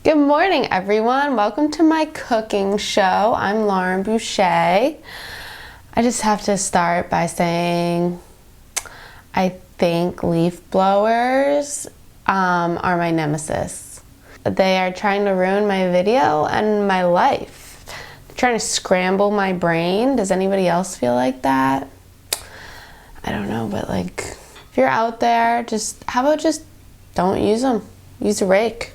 Good morning, everyone. Welcome to my cooking show. I'm Lauren Boucher. I just have to start by saying I think leaf blowers are my nemesis. They are trying to ruin my video and my life. They're trying to scramble my brain. Does anybody else feel like that? I don't know, but like, if you're out there, how about just don't use them? Use a rake.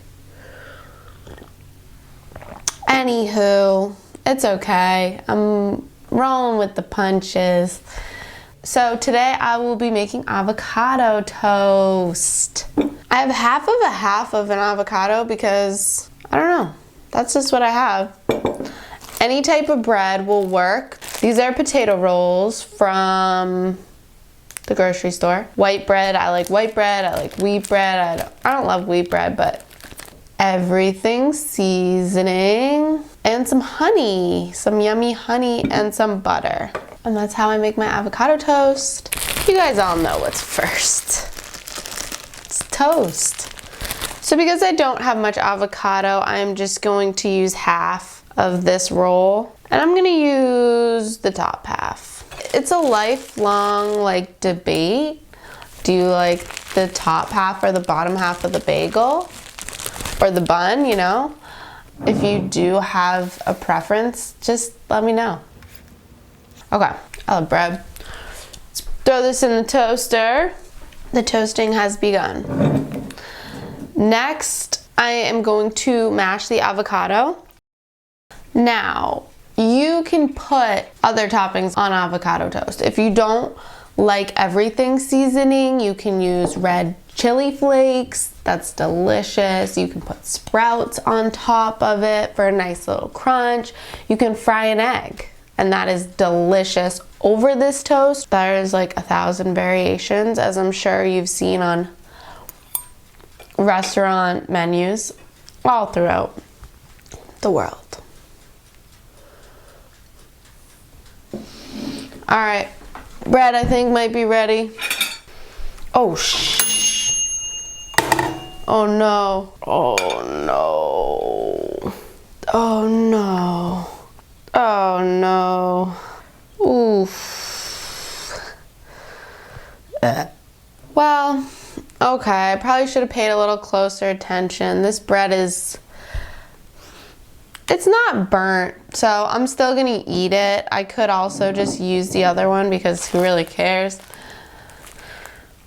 Anywho, it's okay. I'm rolling with the punches. So today I will be making avocado toast. I have half of an avocado because, I don't know, that's just what I have. Any type of bread will work. These are potato rolls from the grocery store. White bread, I like white bread, I like wheat bread. I don't love wheat bread, but everything seasoning and some honey, some yummy honey and some butter. And that's how I make my avocado toast. You guys all know what's first. It's toast. So because I don't have much avocado, I'm just going to use half of this roll. And I'm gonna use the top half. It's a lifelong debate. Do you like the top half or the bottom half of the bagel? Or the bun, you know? If you do have a preference, just let me know. Okay, I love bread. Let's throw this in the toaster. The toasting has begun. Next, I am going to mash the avocado. Now, you can put other toppings on avocado toast. If you don't like everything seasoning, you can use red chili flakes. That's delicious. You can put sprouts on top of it for a nice little crunch. You can fry an egg, and that is delicious over this toast. There's like 1,000 variations, as I'm sure you've seen on restaurant menus all throughout the world. All right, bread I think might be ready. Oh, oh no. Oh no. Oh no. Oh no. Oof. Well, okay, I probably should have paid a little closer attention. This bread it's not burnt, so I'm still gonna eat it. I could also just use the other one because who really cares?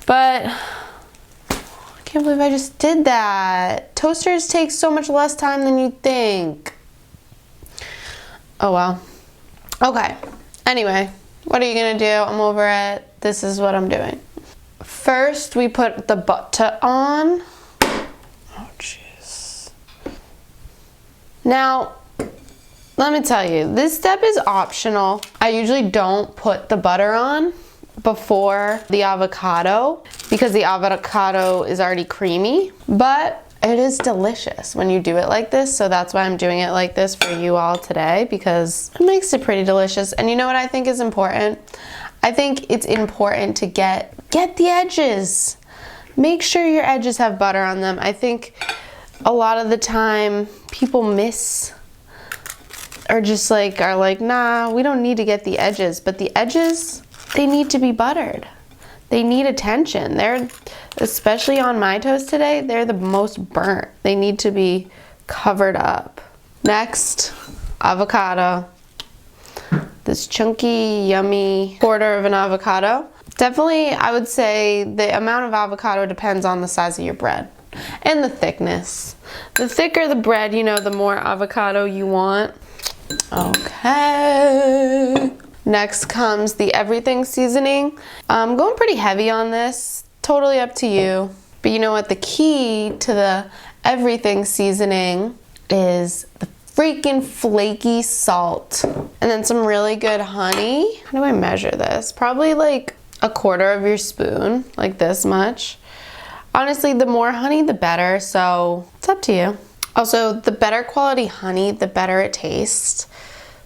But I can't believe I just did that. Toasters take so much less time than you'd think. Oh well. Okay. Anyway, what are you gonna do? I'm over it. This is what I'm doing. First, we put the butter on. Oh, jeez. Now, let me tell you, this step is optional. I usually don't put the butter on before the avocado because the avocado is already creamy, but it is delicious when you do it like this, so that's why I'm doing it like this for you all today, because it makes it pretty delicious. And you know what I think is important? I think it's important to get the edges. Make sure your edges have butter on them. I think a lot of the time people miss or just are like, nah, we don't need to get the edges, but the edges, they need to be buttered. They need attention. They're, especially on my toast today, they're the most burnt. They need to be covered up. Next, avocado. This chunky, yummy quarter of an avocado. Definitely, I would say the amount of avocado depends on the size of your bread and the thickness. The thicker the bread, you know, the more avocado you want. Okay. Next comes the everything seasoning. I'm going pretty heavy on this, totally up to you. But you know what, the key to the everything seasoning is the freaking flaky salt. And then some really good honey. How do I measure this? Probably like a quarter of your spoon, like this much. Honestly, the more honey, the better, so it's up to you. Also, the better quality honey, the better it tastes.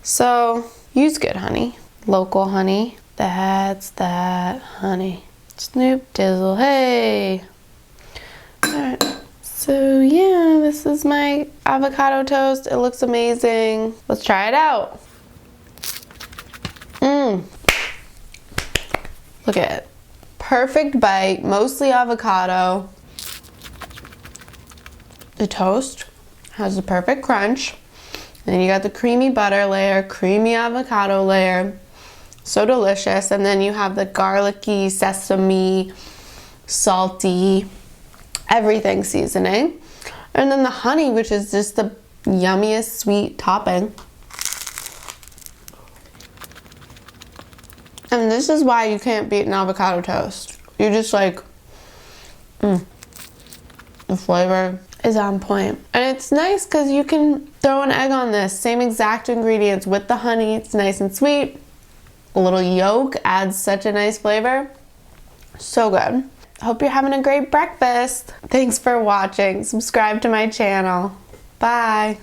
So use good honey. Local honey. That's that honey. Snoop Dizzle, hey. Alright, so yeah, this is my avocado toast. It looks amazing. Let's try it out. Look at it. Perfect bite, mostly avocado. The toast has the perfect crunch. And then you got the creamy butter layer, creamy avocado layer. So delicious. And then you have the garlicky, sesame, salty, everything seasoning. And then the honey, which is just the yummiest sweet topping. And this is why you can't beat an avocado toast. You just like, the flavor is on point. And it's nice because you can throw an egg on this. Same exact ingredients with the honey. It's nice and sweet. A little yolk adds such a nice flavor. So good. Hope you're having a great breakfast. Thanks for watching. Subscribe to my channel. Bye.